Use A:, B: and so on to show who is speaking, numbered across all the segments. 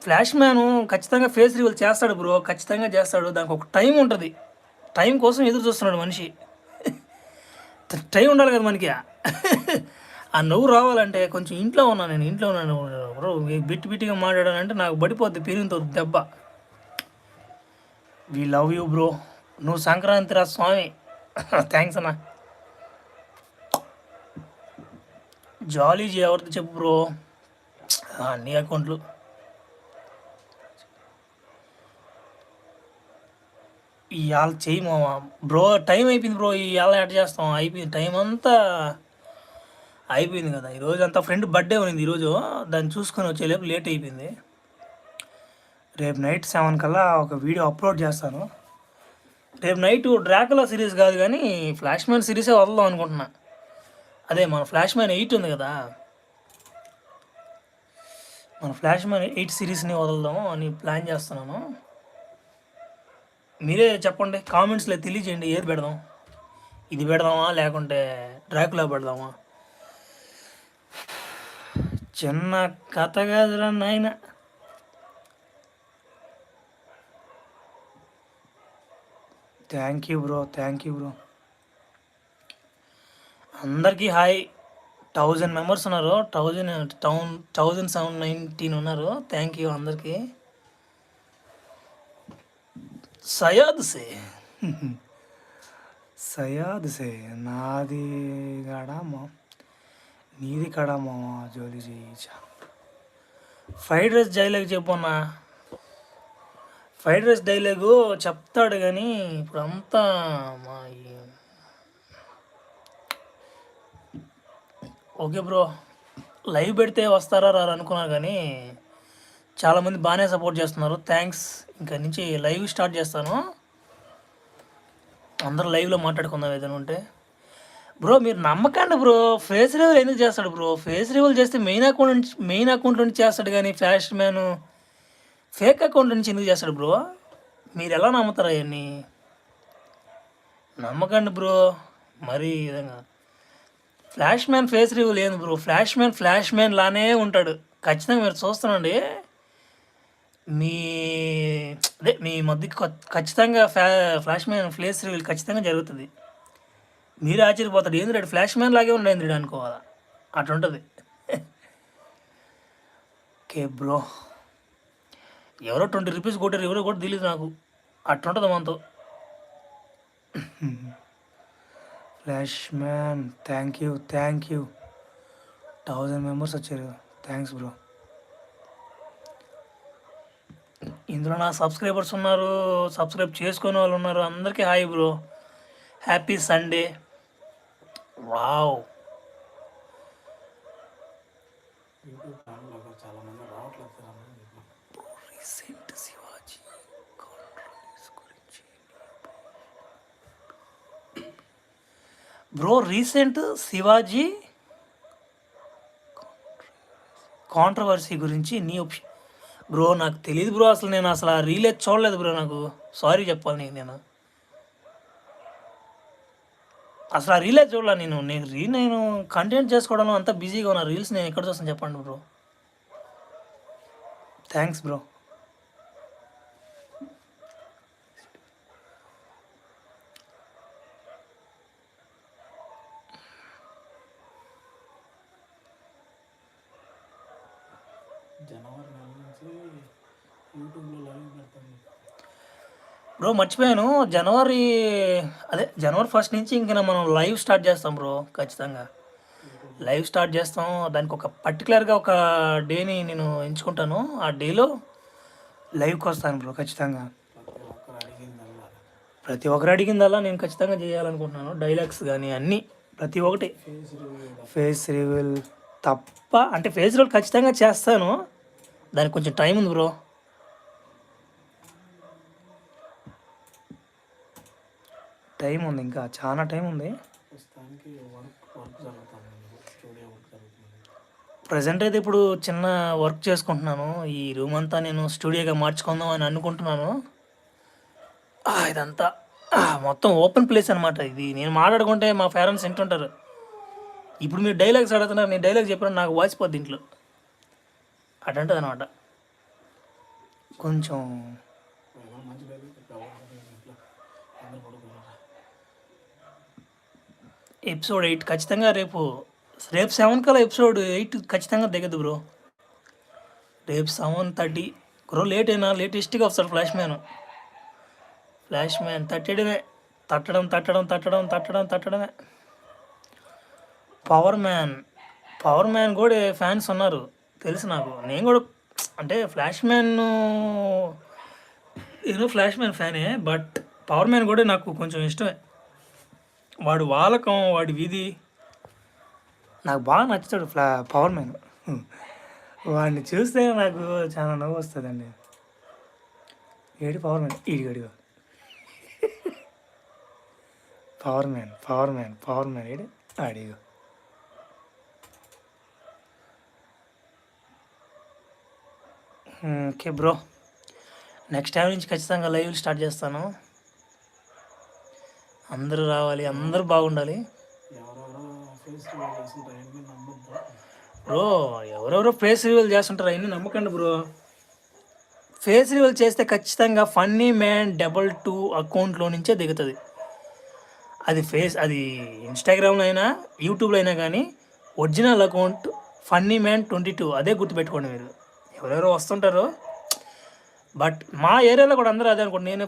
A: Flash man ఖచ్చితంగా face reveal చేస్తాడు bro, ఖచ్చితంగా చేస్తాడు. దానికి ఒక టైం ఉంటుంది, టైం కోసం ఎదురు చూస్తున్నాడు మనిషి. టైం ఉండాలి కదా మనకి. ఆ నవ్వు రావాలంటే కొంచెం ఇంట్లో ఉన్నాను, నేను ఇంట్లో ఉన్నాను బ్రో. బిట్టి బిట్టిగా మాట్లాడానంటే నాకు పడిపోద్ది పెరిగితో దెబ్బ. We love you bro. నువ్వు సంక్రాంతి రా స్వామి. థ్యాంక్స్ అన్న. జాలీజీ ఎవరితో చెప్పు బ్రో, అన్ని అకౌంట్లు. ఇవాళ చెయ్యి మామ బ్రో, టైం అయిపోయింది బ్రో. ఇవాళ యాడ్ చేస్తాం, అయిపోయింది టైం అంతా అయిపోయింది కదా. ఈరోజు అంతా ఫ్రెండ్ బర్త్డే ఉంది ఈరోజు, దాన్ని చూసుకొని వచ్చేలేపు లేట్ అయిపోయింది. రేపు నైట్ 7 కల్లా ఒక వీడియో అప్లోడ్ చేస్తాను. రేపు నైట్ డ్రాకులా సిరీస్ కాదు కానీ ఫ్లాష్ మ్యాన్ సిరీసే వదలదాం అనుకుంటున్నా. అదే మన ఫ్లాష్ మ్యాన్ 8 ఉంది కదా, మన ఫ్లాష్ మ్యాన్ 8 సిరీస్ని వదలదాం అని ప్లాన్ చేస్తున్నాను. మీరే చెప్పండి, కామెంట్స్లో తెలియజేయండి ఏది పెడదాం. ఇది పెడదామా లేకుంటే డ్రాకులా పెడదామా? చిన్న కథ కాదురా నాయన. Thank you bro, thank you bro. అందరికీ హాయ్. 1000 మెంబర్స్ ఉన్నారు, 1719 ఉన్నారు. థ్యాంక్ యూ అందరికీ. సయాద్ సే నాది కడమా నీది కడమా జోలి చేయించా. ఫ్రైడ్ రైస్ డైలాగ్ చెప్పన్నా. ఫ్రైడ్ రైస్ డైలాగు చెప్తాడు కానీ ఇప్పుడు అంతా మా ఓకే బ్రో. లైవ్ పెడితే వస్తారా రారు అనుకున్నారు కానీ చాలామంది బాగానే సపోర్ట్ చేస్తున్నారు, థ్యాంక్స్. ఇంకా నుంచి లైవ్ స్టార్ట్ చేస్తాను, అందరూ లైవ్లో మాట్లాడుకుందాం ఏదైనా ఉంటే. బ్రో మీరు నమ్మకండి బ్రో, ఫేస్ రివీల్ ఎందుకు చేస్తాడు బ్రో? ఫేస్ రివీల్ చేస్తే మెయిన్ అకౌంట్ నుంచి చేస్తాడు కానీ ఫ్లాష్ మ్యాన్ ఫేక్ అకౌంట్ నుంచి ఎందుకు చేస్తాడు బ్రో? మీరు ఎలా నమ్ముతారు అవన్నీ? నమ్మకండి బ్రో. మరీ విధంగా ఫ్లాష్ మ్యాన్ ఫేస్ రివీల్ ఏంది బ్రో? ఫ్లాష్ మ్యాన్ లానే ఉంటాడు ఖచ్చితంగా. మీరు చూస్తానండి, మీ అదే మీ మధ్యకి ఖచ్చితంగా ఫ్లాష్ మ్యాన్ ఫేస్ రివీల్ ఖచ్చితంగా జరుగుతుంది. మీరు ఆశ్చర్యపోతాడు, ఏంది రేడు ఫ్లాష్ మ్యాన్ లాగే ఉండేది రేడు అనుకోవాలా, అట్లా ఉంటుంది. Okay bro. ఎవరో 20 రూపీస్ కొట్టారు, ఎవరో కూడా తెలియదు నాకు, అట్లుంటుంది మనతో. Flash man thank you 1000 members వచ్చారు, థ్యాంక్స్ బ్రో. ఇందులో నా సబ్స్క్రైబర్స్ ఉన్నారు, సబ్స్క్రైబ్ చేసుకునే వాళ్ళు ఉన్నారు. అందరికీ hi bro, happy Sunday. Wow. Recent Shivaji గురించి బ్రో, రీసెంట్ శివాజీ కాంట్రవర్సీ గురించి నీ ఒపీనియన్ బ్రో? నాకు తెలియదు బ్రో, అసలు నేను అసలు ఆ రీలే చూడలేదు బ్రో, నాకు సారీ చెప్పాలి. నేను అసలు ఆ రీలే చూడలే. నేను కంటెంట్ చేసుకోవడంలో అంతా బిజీగా ఉన్నా, రీల్స్ నేను ఎక్కడ చూస్తాను చెప్పండి బ్రో. Thanks bro. బ్రో మర్చిపోయాను, జనవరి 1 నుంచి ఇంకా మనం లైవ్ స్టార్ట్ చేస్తాం బ్రో, ఖచ్చితంగా లైవ్ స్టార్ట్ చేస్తాం. దానికి ఒక పర్టికులర్గా ఒక డేని నేను ఎంచుకుంటాను, ఆ డేలో లైవ్కి వస్తాను బ్రో ఖచ్చితంగా. ప్రతి ఒక్కరు అడిగిందల్లా నేను ఖచ్చితంగా చేయాలనుకుంటున్నాను. డైలాగ్స్ కానీ అన్నీ ప్రతి ఒక్కటి. ఫేస్ రివీల్ తప్ప అంటే ఫేస్ రివీల్ ఖచ్చితంగా చేస్తాను, దానికి కొంచెం టైం ఉంది బ్రో. టైం ఉంది, ఇంకా చాలా టైం ఉంది. ప్రజెంట్ అయితే ఇప్పుడు చిన్న వర్క్ చేసుకుంటున్నాను. ఈ రూమ్ అంతా నేను స్టూడియోగా మార్చుకుందాం అని అనుకుంటున్నాను. ఇదంతా మొత్తం ఓపెన్ ప్లేస్ అనమాట. ఇది నేను మాట్లాడుకుంటే మా పేరెంట్స్ వింటుంటారు. ఇప్పుడు మీరు డైలాగ్స్ అడుగుతున్నారు, నేను డైలాగ్ చెప్పిన నాకు వాసిపోద్ది ఇంట్లో, అటుంటుంది అనమాట. కొంచెం ఎపిసోడ్ 8 ఖచ్చితంగా రేపు 7 కల్లా ఎపిసోడ్ 8 ఖచ్చితంగా దిగదు బ్రో. రేపు 7:30 బ్రో. లేట్ అయినా లేటెస్ట్గా వస్తాడు ఫ్లాష్ మ్యాన్ తట్టడమే, తట్టడమే. పవర్ మ్యాన్ కూడా ఫ్యాన్స్ ఉన్నారు తెలుసు నాకు. నేను కూడా అంటే ఫ్లాష్ మ్యాన్ ఫ్యానే, బట్ పవర్ మ్యాన్ కూడా నాకు కొంచెం ఇష్టమే. వాడు వాలకం, వాడి వీధి నాకు బాగా నచ్చుతాడు. పవర్ మ్యాన్ వాడిని చూస్తే నాకు చాలా నవ్వు వస్తుందండి. ఏడు పవర్ మ్యాన్ ఇడిగడిగా పవర్ మ్యాన్ ఏడు అడిగో. ఓకే బ్రో, నెక్స్ట్ టైం నుంచి ఖచ్చితంగా లైవ్ స్టార్ట్ చేస్తాను. అందరూ రావాలి, అందరూ బాగుండాలి బ్రో. ఎవరెవరో ఫేస్ రివీల్ చేస్తుంటారు, అవన్నీ నమ్మకండి బ్రో. ఫేస్ రివీల్ చేస్తే ఖచ్చితంగా ఫన్నీ మ్యాన్ 22 అకౌంట్లో నుంచే దిగుతుంది. అది ఇన్స్టాగ్రామ్లో అయినా యూట్యూబ్లో అయినా కానీ ఒరిజినల్ అకౌంట్ ఫన్నీ మ్యాన్ 22, అదే గుర్తుపెట్టుకోండి మీరు. ఎవరెవరో వస్తుంటారు, బట్ మా ఏరియాలో కూడా అందరూ అదే అనుకోండి, నేనే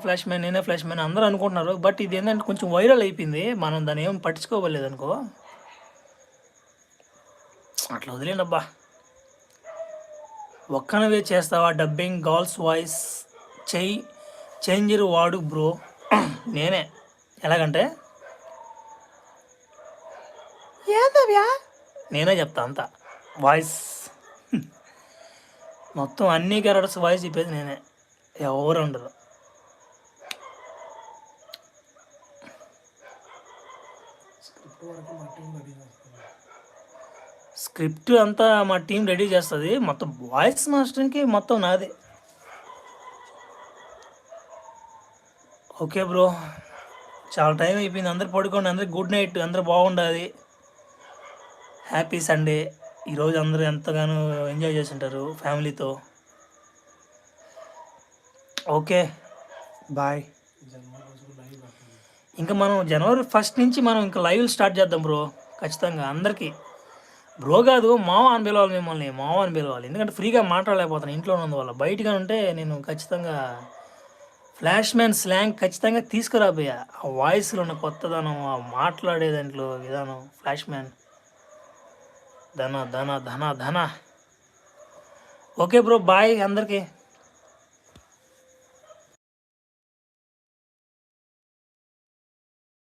A: ఫ్లాష్ మ్యాన్ అందరూ అనుకుంటున్నారు. బట్ ఇది ఏంటంటే కొంచెం వైరల్ అయిపోయింది, మనం దాన్ని ఏం పట్టించుకోవలేదు అనుకో, అట్లా వదిలేండి అబ్బా. ఒక్కనవే చేస్తావా డబ్బింగ్ గర్ల్స్ వాయిస్ చేంజర్ వాడు బ్రో. నేనే. ఎలాగంటే నేనే చెప్తా అంతా వాయిస్ మొత్తం అన్ని క్యారెక్టర్స్ వాయిస్ చెప్పేది నేనే, ఎవరు ఉండరు. స్క్రిప్ట్ అంతా మా టీం రెడీ చేస్తుంది, మొత్తం వాయిస్ మాస్టర్కి మొత్తం నాదే. ఓకే బ్రో, చాలా టైం అయిపోయింది, అందరు పడుకోండి, అందరికి గుడ్ నైట్, అందరూ బాగుండాలి. Happy Sunday. ఈరోజు అందరూ ఎంతగానో ఎంజాయ్ చేస్తుంటారు ఫ్యామిలీతో. Okay bye. ఇంకా మనం జనవరి 1 నుంచి మనం ఇంకా లైవ్ స్టార్ట్ చేద్దాం బ్రో. ఖచ్చితంగా అందరికీ బ్రో కాదు, మావ అని పిలవాలి, మిమ్మల్ని మావ అని పిలవాలి. ఎందుకంటే ఫ్రీగా మాట్లాడలేకపోతాను ఇంట్లో ఉన్నందువల్ల. బయటగా ఉంటే నేను ఖచ్చితంగా ఫ్లాష్ మ్యాన్ స్లాంగ్ ఖచ్చితంగా తీసుకురాబోయా. ఆ వాయిస్లో ఉన్న కొత్తదనం, ఆ మాట్లాడే దాంట్లో విధానం, ఫ్లాష్ మ్యాన్ ధన ధన ధన ధన. ఓకే బ్రో, బాయ్ అందరికీ.